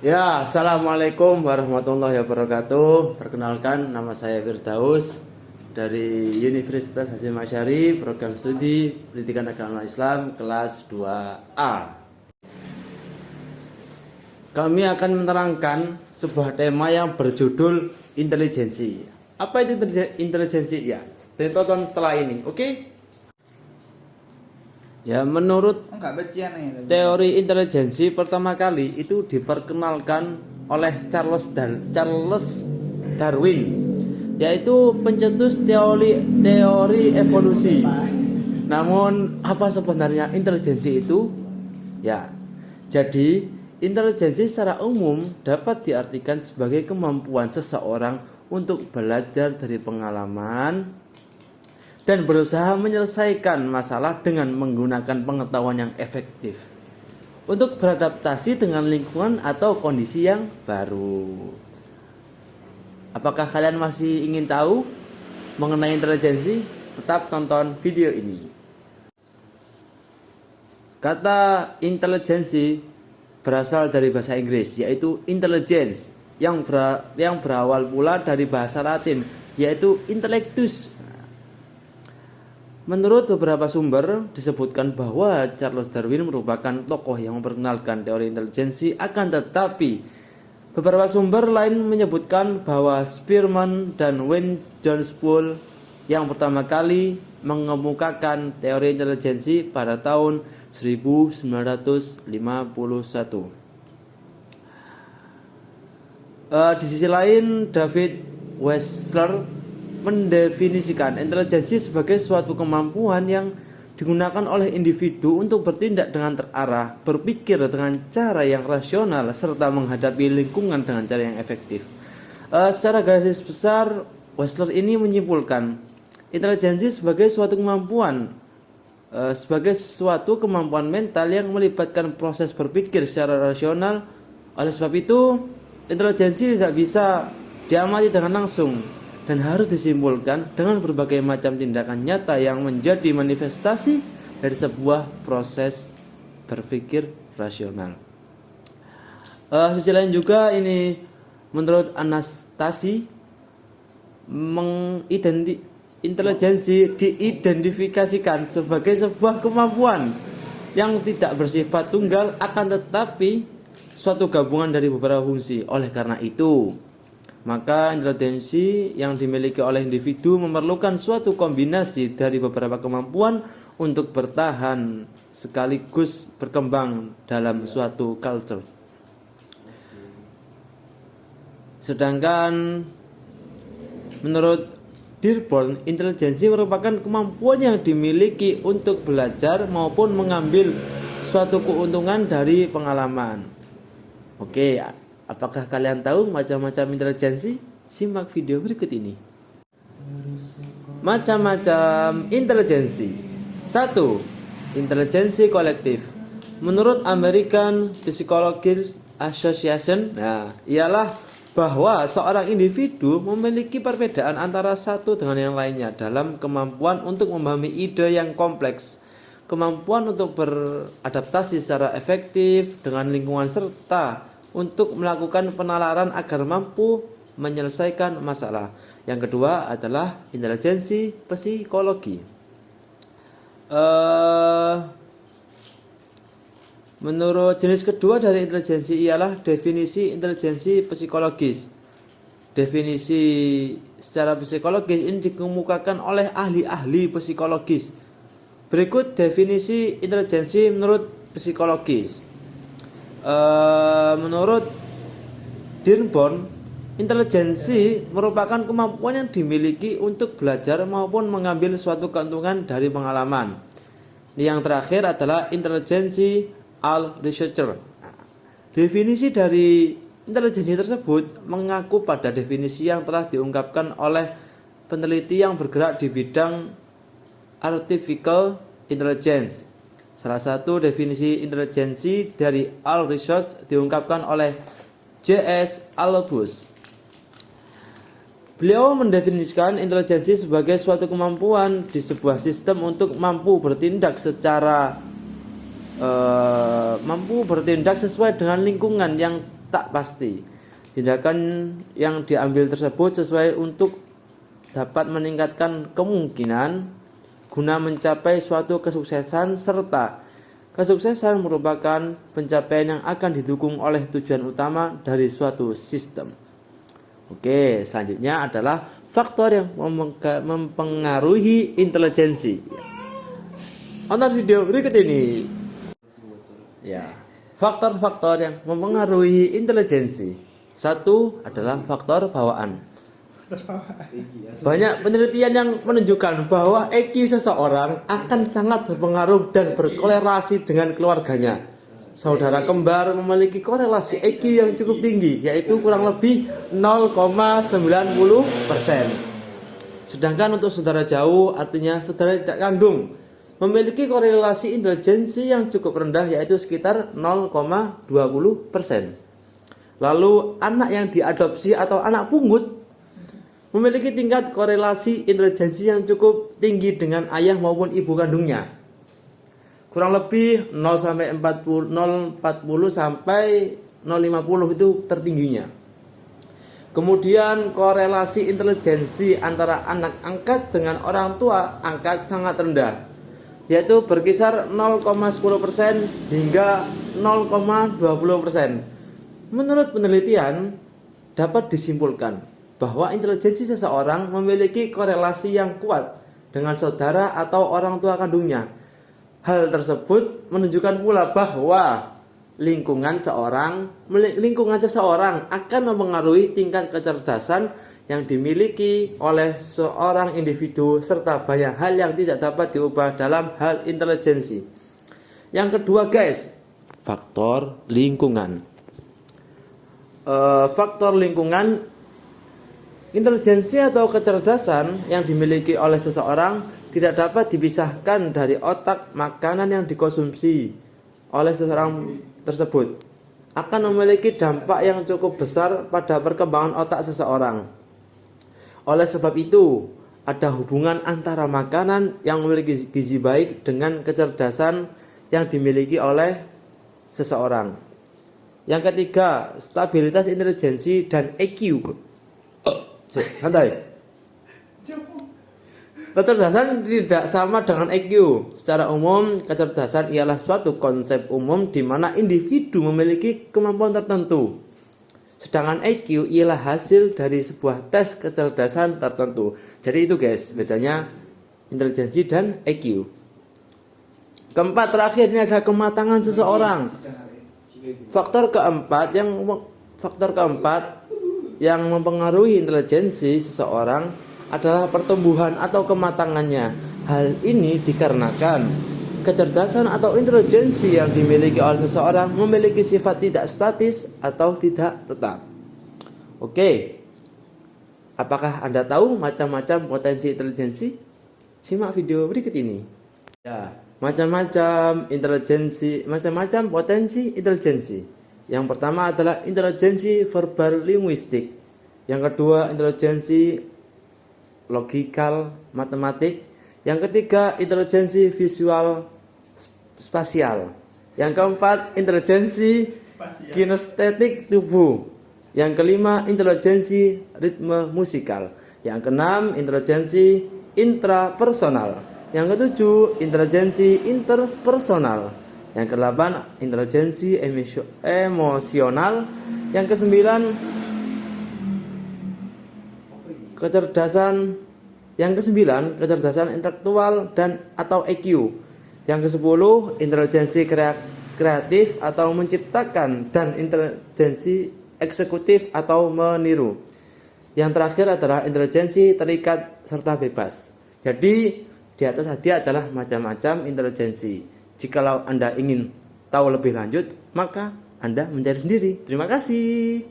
Ya, assalamualaikum warahmatullahi wabarakatuh. Perkenalkan, nama saya Firdaus dari Universitas Hasyim Asy'ari, program studi Pendidikan Agama Islam kelas 2A. Kami akan menerangkan sebuah tema yang berjudul intelijensi. Apa itu intelijensi? Ya, tonton setelah ini, oke? Ya, menurut teori intelijensi pertama kali itu diperkenalkan oleh Charles Darwin, yaitu pencetus teori evolusi. Namun apa sebenarnya intelijensi itu? Ya, jadi intelijensi secara umum dapat diartikan sebagai kemampuan seseorang untuk belajar dari pengalaman dan berusaha menyelesaikan masalah dengan menggunakan pengetahuan yang efektif untuk beradaptasi dengan lingkungan atau kondisi yang baru. Apakah kalian masih ingin tahu mengenai intelijensi? Tetap tonton video ini. Kata intelijensi berasal dari bahasa Inggris, yaitu intelligence, yang berawal pula dari bahasa Latin, yaitu intellectus. Menurut beberapa sumber disebutkan bahwa Charles Darwin merupakan tokoh yang memperkenalkan teori intelijensi, akan tetapi beberapa sumber lain menyebutkan bahwa Spearman dan Wayne Jones Poole yang pertama kali mengemukakan teori intelijensi pada tahun 1951. Di sisi lain, David Wechsler mendefinisikan intelijensi sebagai suatu kemampuan yang digunakan oleh individu untuk bertindak dengan terarah, berpikir dengan cara yang rasional, serta menghadapi lingkungan dengan cara yang efektif. Secara garis besar, Wechsler ini menyimpulkan intelijensi sebagai suatu kemampuan mental yang melibatkan proses berpikir secara rasional. Oleh sebab itu, intelijensi tidak bisa diamati dengan langsung dan harus disimpulkan dengan berbagai macam tindakan nyata yang menjadi manifestasi dari sebuah proses berpikir rasional. Sisi lain juga ini, menurut Anastasi, intelijensi diidentifikasikan sebagai sebuah kemampuan yang tidak bersifat tunggal, akan tetapi suatu gabungan dari beberapa fungsi. Oleh karena itu, maka intelijensi yang dimiliki oleh individu memerlukan suatu kombinasi dari beberapa kemampuan untuk bertahan sekaligus berkembang dalam suatu culture. Sedangkan menurut Dearborn, intelijensi merupakan kemampuan yang dimiliki untuk belajar maupun mengambil suatu keuntungan dari pengalaman. Oke, apakah kalian tahu macam-macam intelijensi? Simak video berikut ini. Macam-macam intelijensi. 1. Intelijensi kolektif. Menurut American Psychological Association, ialah bahwa seorang individu memiliki perbedaan antara satu dengan yang lainnya dalam kemampuan untuk memahami ide yang kompleks, kemampuan untuk beradaptasi secara efektif dengan lingkungan, serta untuk melakukan penalaran agar mampu menyelesaikan masalah. Yang kedua adalah intelijensi psikologi. Menurut jenis kedua dari intelijensi ialah definisi intelijensi psikologis. Definisi secara psikologis ini dikemukakan oleh ahli-ahli psikologis. Berikut definisi intelijensi menurut psikologis. Menurut Dearborn, intelijensi merupakan kemampuan yang dimiliki untuk belajar maupun mengambil suatu keuntungan dari pengalaman. Yang terakhir adalah intelijensi Al-Researcher. Definisi dari intelijensi tersebut mengaku pada definisi yang telah diungkapkan oleh peneliti yang bergerak di bidang artificial intelligence. Salah satu definisi intelijensi dari Al-Research diungkapkan oleh J.S. Albus. Beliau mendefinisikan intelijensi sebagai suatu kemampuan di sebuah sistem untuk mampu bertindak sesuai dengan lingkungan yang tak pasti. Tindakan yang diambil tersebut sesuai untuk dapat meningkatkan kemungkinan guna mencapai suatu kesuksesan, serta kesuksesan merupakan pencapaian yang akan didukung oleh tujuan utama dari suatu sistem. Oke, selanjutnya adalah faktor yang mempengaruhi intelijensi. Nonton video berikut ini. Ya, faktor-faktor yang mempengaruhi intelijensi. 1 adalah faktor bawaan. Banyak penelitian yang menunjukkan bahwa IQ seseorang akan sangat berpengaruh dan berkorelasi dengan keluarganya. Saudara kembar memiliki korelasi IQ yang cukup tinggi, yaitu kurang lebih 0,90%. Sedangkan untuk saudara jauh, artinya saudara tidak kandung, memiliki korelasi intelijensi yang cukup rendah, yaitu sekitar 0,20%. Lalu anak yang diadopsi atau anak pungut memiliki tingkat korelasi intelijensi yang cukup tinggi dengan ayah maupun ibu kandungnya. Kurang lebih 0,40 sampai 0,50 itu tertingginya. Kemudian korelasi intelijensi antara anak angkat dengan orang tua angkat sangat rendah, yaitu berkisar 0,10% hingga 0,20%. Menurut penelitian dapat disimpulkan bahwa intelijensi seseorang memiliki korelasi yang kuat dengan saudara atau orang tua kandungnya. Hal tersebut menunjukkan pula bahwa lingkungan seseorang akan mempengaruhi tingkat kecerdasan yang dimiliki oleh seorang individu, serta banyak hal yang tidak dapat diubah dalam hal intelijensi. Yang kedua guys, faktor lingkungan. Faktor lingkungan. Intelijensi atau kecerdasan yang dimiliki oleh seseorang tidak dapat dipisahkan dari otak. Makanan yang dikonsumsi oleh seseorang tersebut akan memiliki dampak yang cukup besar pada perkembangan otak seseorang. Oleh sebab itu, ada hubungan antara makanan yang memiliki gizi baik dengan kecerdasan yang dimiliki oleh seseorang. Yang ketiga, stabilitas intelijensi dan IQ. Santai. Kecerdasan tidak sama dengan IQ. Secara umum, kecerdasan ialah suatu konsep umum di mana individu memiliki kemampuan tertentu. Sedangkan IQ ialah hasil dari sebuah tes kecerdasan tertentu. Jadi itu guys, bedanya intelijensi dan IQ. Keempat, terakhir ini adalah kematangan seseorang. Faktor keempat yang mempengaruhi intelijensi seseorang adalah pertumbuhan atau kematangannya. Hal ini dikarenakan kecerdasan atau intelijensi yang dimiliki oleh seseorang memiliki sifat tidak statis atau tidak tetap. Oke, apakah Anda tahu macam-macam potensi intelijensi? Simak video berikut ini. Ya, macam-macam potensi intelijensi. Yang pertama adalah intelijensi verbal linguistik. Yang kedua, intelijensi logikal matematik. Yang ketiga, intelijensi visual spasial. Yang keempat, intelijensi kinestetik tubuh. Yang kelima, intelijensi ritme musikal. Yang keenam, intelijensi intrapersonal. Yang ketujuh, intelijensi interpersonal. Yang kedelapan, intelijensi emosional. Yang kesembilan, kecerdasan intelektual dan atau IQ. Yang kesepuluh, intelijensi kreatif atau menciptakan, dan intelijensi eksekutif atau meniru. Yang terakhir adalah intelijensi terikat serta bebas. Jadi di atas tadi adalah macam-macam intelijensi. Jikalau Anda ingin tahu lebih lanjut, maka Anda mencari sendiri. Terima kasih.